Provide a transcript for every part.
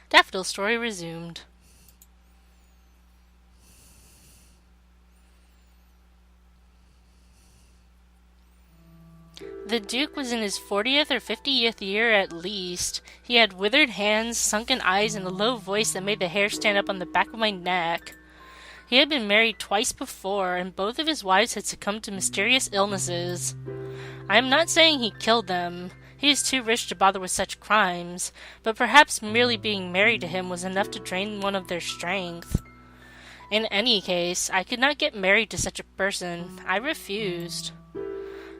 Daffodil's story resumed. The Duke was in his 40th or 50th year at least. He had withered hands, sunken eyes, and a low voice that made the hair stand up on the back of my neck. He had been married twice before, and both of his wives had succumbed to mysterious illnesses. I am not saying he killed them. He is too rich to bother with such crimes, but perhaps merely being married to him was enough to drain one of their strength. In any case, I could not get married to such a person. I refused.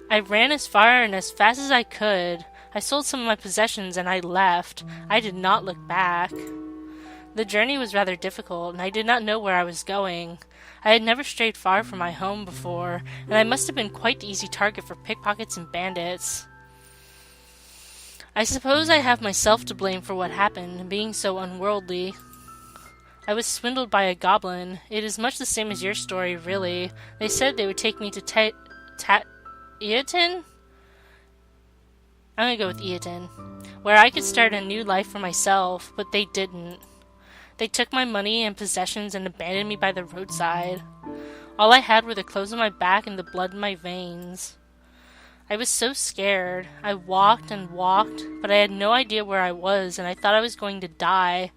I ran as far and as fast as I could. I sold some of my possessions and I left. I did not look back. The journey was rather difficult, and I did not know where I was going. I had never strayed far from my home before, and I must have been quite the easy target for pickpockets and bandits. I suppose I have myself to blame for what happened, being so unworldly. I was swindled by a goblin. It is much the same as your story, really. They said they would take me to Eaton? I'm gonna go with Eaton, where I could start a new life for myself, but they didn't. They took my money and possessions and abandoned me by the roadside. All I had were the clothes on my back and the blood in my veins. I was so scared. I walked and walked, but I had no idea where I was, and I thought I was going to die.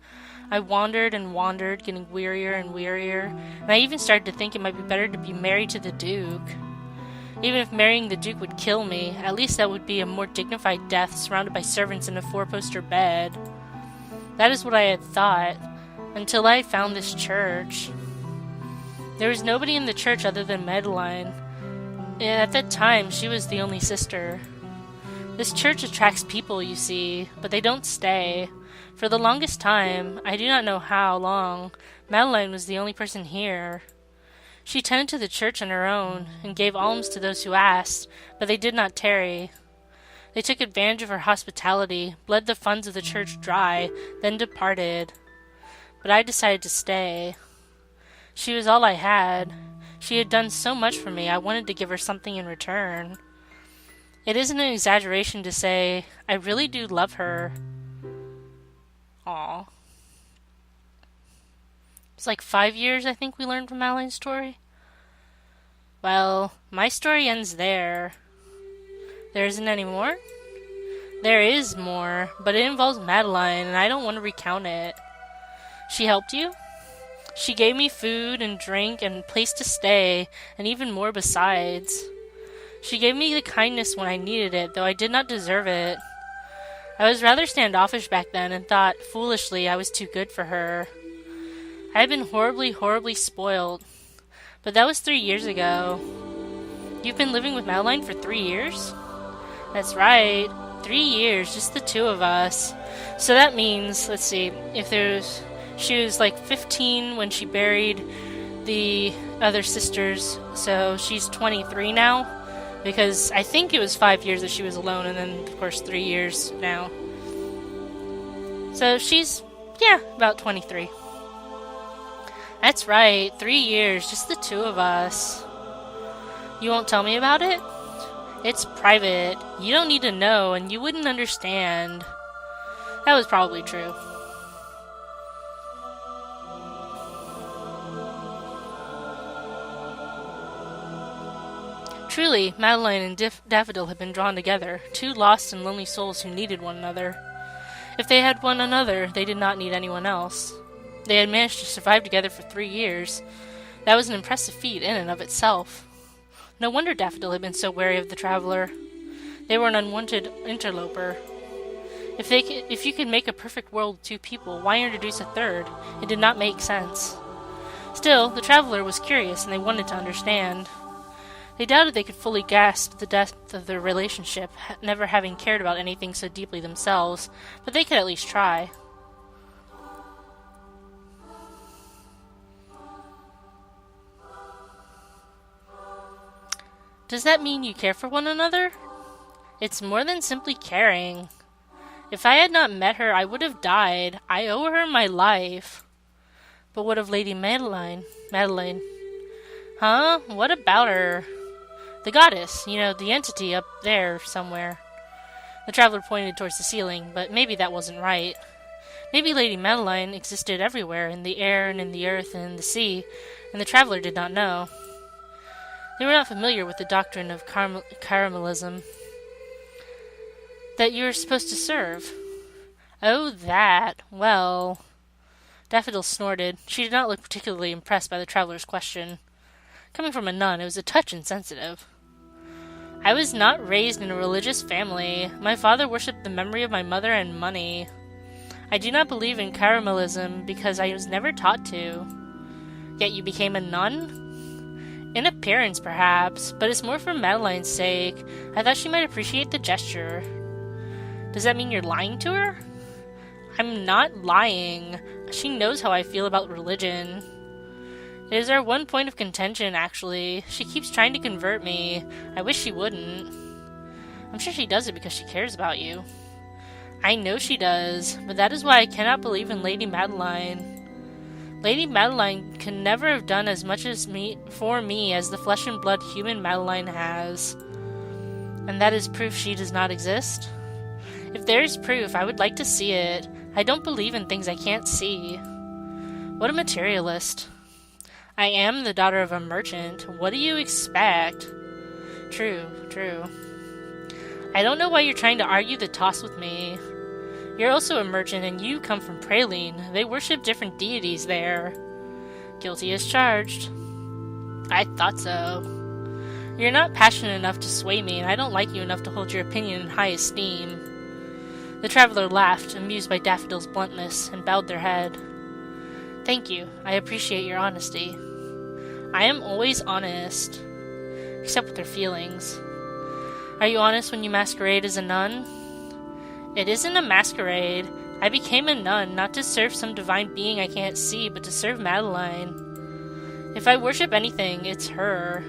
I wandered and wandered, getting wearier and wearier, and I even started to think it might be better to be married to the Duke. Even if marrying the Duke would kill me, at least that would be a more dignified death surrounded by servants in a four-poster bed. That is what I had thought, until I found this church. There was nobody in the church other than Madeline. At that time, she was the only sister. This church attracts people, you see, but they don't stay. For the longest time, I do not know how long, Madeline was the only person here. She tended to the church on her own, and gave alms to those who asked, but they did not tarry. They took advantage of her hospitality, bled the funds of the church dry, then departed. But I decided to stay. She was all I had. She had done so much for me, I wanted to give her something in return. It isn't an exaggeration to say, I really do love her. Aw. It's like 5 years, I think we learned from Madeline's story. Well, my story ends there. There isn't any more? There is more, but it involves Madeline, and I don't want to recount it. She helped you? She gave me food and drink and place to stay, and even more besides. She gave me the kindness when I needed it, though I did not deserve it. I was rather standoffish back then and thought, foolishly, I was too good for her. I had been horribly, horribly spoiled. But that was 3 years ago. You've been living with Madeline for 3 years? That's right. 3 years, just the two of us. So that means, let's see, she was like 15 when she buried the other sisters, so she's 23 now. Because I think it was 5 years that she was alone, and then, of course, 3 years now. So she's, about 23. That's right, 3 years, just the two of us. You won't tell me about it? It's private. You don't need to know, and you wouldn't understand. That was probably true. Truly, Madeline and Daffodil had been drawn together, two lost and lonely souls who needed one another. If they had one another, they did not need anyone else. They had managed to survive together for 3 years. That was an impressive feat in and of itself. No wonder Daffodil had been so wary of the traveler. They were an unwanted interloper. If you could make a perfect world with two people, why introduce a third? It did not make sense. Still, the traveler was curious, and they wanted to understand. They doubted they could fully grasp the depth of their relationship, never having cared about anything so deeply themselves, but they could at least try. Does that mean you care for one another? It's more than simply caring. If I had not met her, I would have died. I owe her my life. But what of Lady Madeline? Huh? What about her? The goddess, the entity up there somewhere. The traveler pointed towards the ceiling, but maybe that wasn't right. Maybe Lady Madeline existed everywhere, in the air and in the earth and in the sea, and the traveler did not know. They were not familiar with the doctrine of caramelism that you are supposed to serve. Oh, that. Well... Daffodil snorted. She did not look particularly impressed by the traveler's question. Coming from a nun, it was a touch insensitive. I was not raised in a religious family. My father worshipped the memory of my mother and money. I do not believe in caramelism because I was never taught to. Yet you became a nun? In appearance, perhaps, but it's more for Madeline's sake. I thought she might appreciate the gesture. Does that mean you're lying to her? I'm not lying. She knows how I feel about religion. It is our one point of contention, actually. She keeps trying to convert me. I wish she wouldn't. I'm sure she does it because she cares about you. I know she does, but that is why I cannot believe in Lady Madeline. Lady Madeline can never have done as much for me as the flesh and blood human Madeline has. And that is proof she does not exist? If there is proof, I would like to see it. I don't believe in things I can't see. What a materialist. I am the daughter of a merchant. What do you expect? True. I don't know why you're trying to argue the toss with me. You're also a merchant and you come from Praline. They worship different deities there. Guilty as charged. I thought so. You're not passionate enough to sway me, and I don't like you enough to hold your opinion in high esteem. The traveler laughed, amused by Daffodil's bluntness, and bowed their head. Thank you. I appreciate your honesty. I am always honest, except with their feelings. Are you honest when you masquerade as a nun? It isn't a masquerade. I became a nun, not to serve some divine being I can't see, but to serve Madeline. If I worship anything, it's her.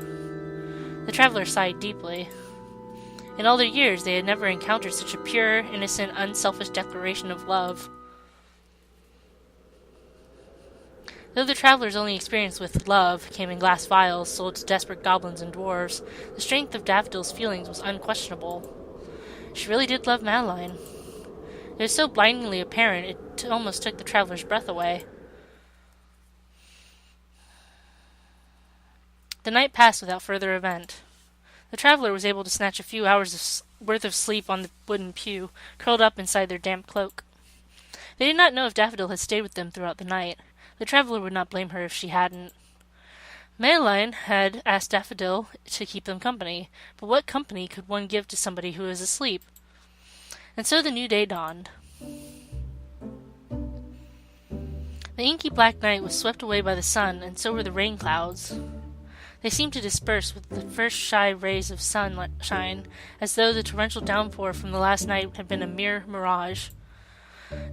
The traveler sighed deeply. In all their years, they had never encountered such a pure, innocent, unselfish declaration of love. Though the traveler's only experience with love came in glass vials sold to desperate goblins and dwarves, the strength of Daffodil's feelings was unquestionable. She really did love Madeline. It was so blindingly apparent it almost took the traveler's breath away. The night passed without further event. The traveler was able to snatch a few hours worth of sleep on the wooden pew, curled up inside their damp cloak. They did not know if Daffodil had stayed with them throughout the night. The traveler would not blame her if she hadn't. Madeline had asked Daffodil to keep them company, but what company could one give to somebody who was asleep? And so the new day dawned. The inky black night was swept away by the sun, and so were the rain clouds. They seemed to disperse with the first shy rays of sunshine, as though the torrential downpour from the last night had been a mere mirage.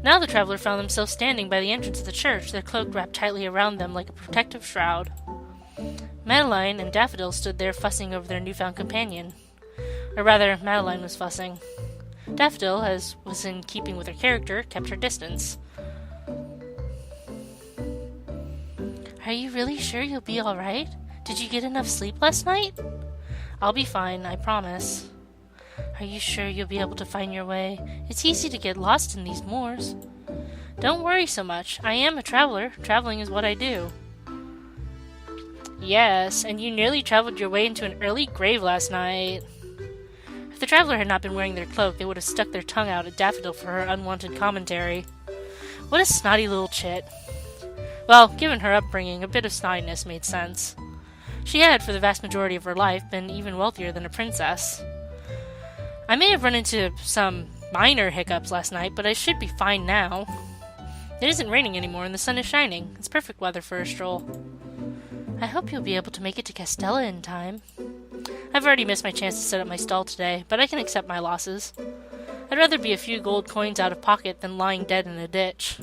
Now the traveler found themselves standing by the entrance of the church, their cloak wrapped tightly around them like a protective shroud. Madeline and Daffodil stood there fussing over their newfound companion. Or rather, Madeline was fussing. Daffodil, as was in keeping with her character, kept her distance. Are you really sure you'll be all right? Did you get enough sleep last night? I'll be fine, I promise. Are you sure you'll be able to find your way? It's easy to get lost in these moors. Don't worry so much. I am a traveler. Traveling is what I do. Yes, and you nearly traveled your way into an early grave last night. If the traveler had not been wearing their cloak, they would have stuck their tongue out at Daffodil for her unwanted commentary. What a snotty little chit. Well, given her upbringing, a bit of snottiness made sense. She had, for the vast majority of her life, been even wealthier than a princess. I may have run into some minor hiccups last night, but I should be fine now. It isn't raining anymore and the sun is shining. It's perfect weather for a stroll. I hope you'll be able to make it to Castella in time. I've already missed my chance to set up my stall today, but I can accept my losses. I'd rather be a few gold coins out of pocket than lying dead in a ditch.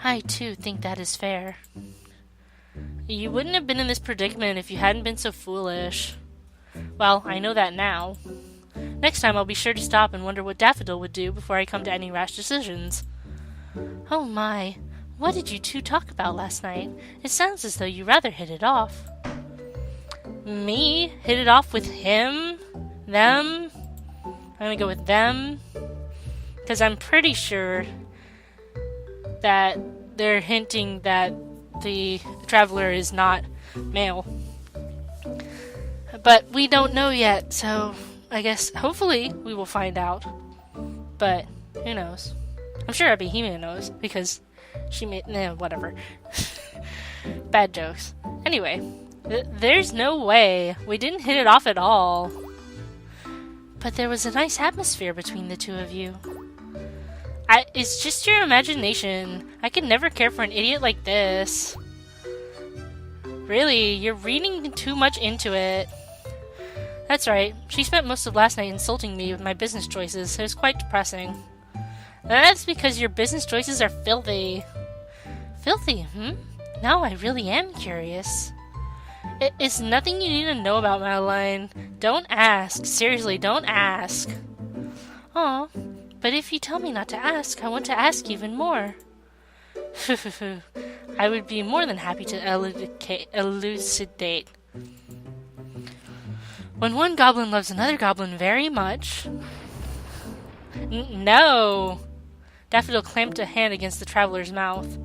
I, too, think that is fair. You wouldn't have been in this predicament if you hadn't been so foolish. Well, I know that now. Next time I'll be sure to stop and wonder what Daffodil would do before I come to any rash decisions. Oh my, what did you two talk about last night? It sounds as though you rather hit it off. Me? Hit it off with him? Them? I'm gonna go with them. Because I'm pretty sure that they're hinting that the traveler is not male. But we don't know yet, so I guess hopefully we will find out. But who knows? I'm sure Ebi-hime knows because she made whatever. Bad jokes. Anyway, there's no way we didn't hit it off at all. But there was a nice atmosphere between the two of you. It's just your imagination. I could never care for an idiot like this. Really, you're reading too much into it. That's right. She spent most of last night insulting me with my business choices. It was quite depressing. That's because your business choices are filthy. Filthy, Now I really am curious. It's nothing you need to know about, Madeline. Don't ask. Seriously, don't ask. Aw, but if you tell me not to ask, I want to ask even more. I would be more than happy to elucidate. When one goblin loves another goblin very much... No! Daffodil clamped a hand against the traveler's mouth.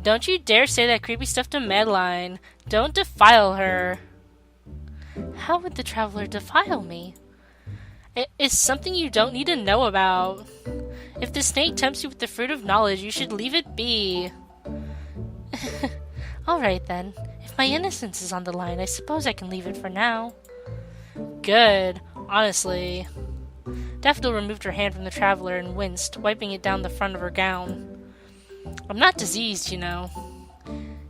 Don't you dare say that creepy stuff to Madeline. Don't defile her. How would the traveler defile me? It's something you don't need to know about. If the snake tempts you with the fruit of knowledge, you should leave it be. Alright then. If my innocence is on the line, I suppose I can leave it for now. Good. Honestly. Daffodil removed her hand from the traveler and winced, wiping it down the front of her gown. I'm not diseased, you know.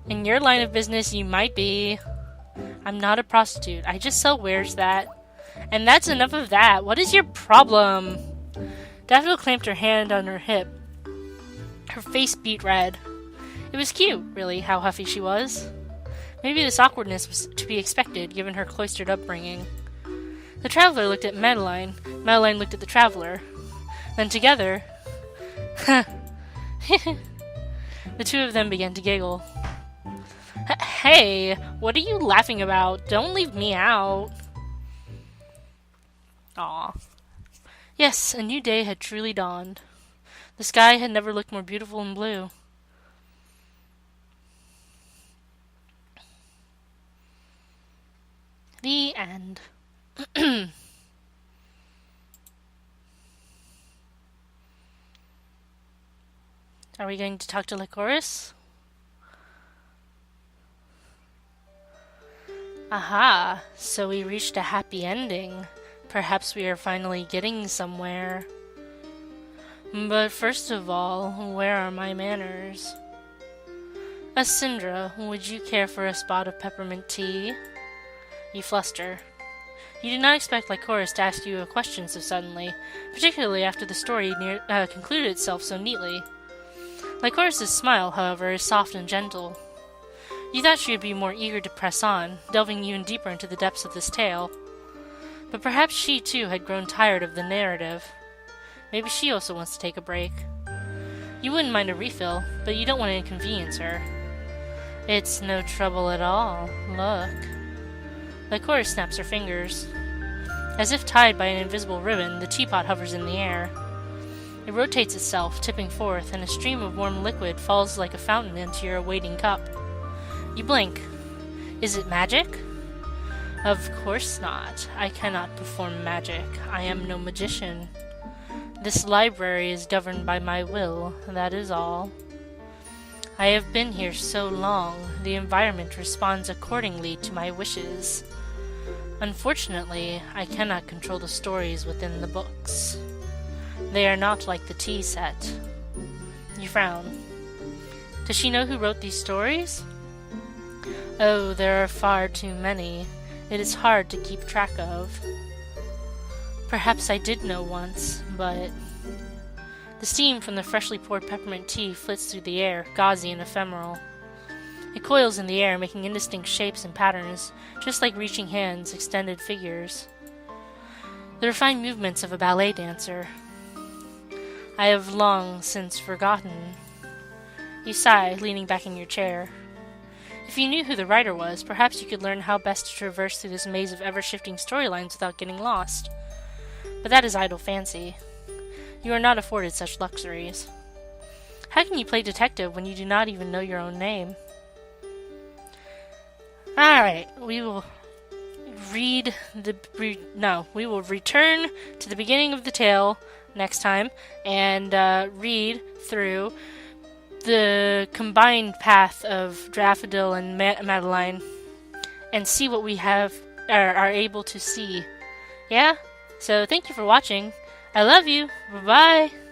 In your line of business, you might be. I'm not a prostitute. I just sell wares that... And that's enough of that. What is your problem? Daffodil clamped her hand on her hip. Her face beat red. It was cute, really, how huffy she was. Maybe this awkwardness was to be expected, given her cloistered upbringing. The traveler looked at Madeline. Madeline looked at the traveler. Then together... The two of them began to giggle. Hey, what are you laughing about? Don't leave me out. Aw. Yes, a new day had truly dawned. The sky had never looked more beautiful and blue. The end. Are we going to talk to Lycoris? Aha, so we reached a happy ending. Perhaps we are finally getting somewhere. But first of all, where are my manners? Asindra, would you care for a spot of peppermint tea? You fluster. You did not expect Lycoris to ask you a question so suddenly, particularly after the story concluded itself so neatly. Lycoris' smile, however, is soft and gentle. You thought she would be more eager to press on, delving even deeper into the depths of this tale. But perhaps she, too, had grown tired of the narrative. Maybe she also wants to take a break. You wouldn't mind a refill, but you don't want to inconvenience her. It's no trouble at all. Look. Lycoris snaps her fingers. As if tied by an invisible ribbon, the teapot hovers in the air. It rotates itself, tipping forth, and a stream of warm liquid falls like a fountain into your awaiting cup. You blink. Is it magic? Of course not. I cannot perform magic. I am no magician. This library is governed by my will, that is all. I have been here so long, the environment responds accordingly to my wishes. Unfortunately, I cannot control the stories within the books. They are not like the tea set. You frown. Does she know who wrote these stories? Oh, there are far too many. It is hard to keep track of. Perhaps I did know once, but... The steam from the freshly poured peppermint tea flits through the air, gauzy and ephemeral. It coils in the air, making indistinct shapes and patterns, just like reaching hands, extended figures. The refined movements of a ballet dancer. I have long since forgotten. You sigh, leaning back in your chair. If you knew who the writer was, perhaps you could learn how best to traverse through this maze of ever-shifting storylines without getting lost. But that is idle fancy. You are not afforded such luxuries. How can you play detective when you do not even know your own name? Alright, we will return to the beginning of the tale next time and read through the combined path of Daffodil and Madeline and see what we are able to see. Yeah? So thank you for watching. I love you. Bye-bye.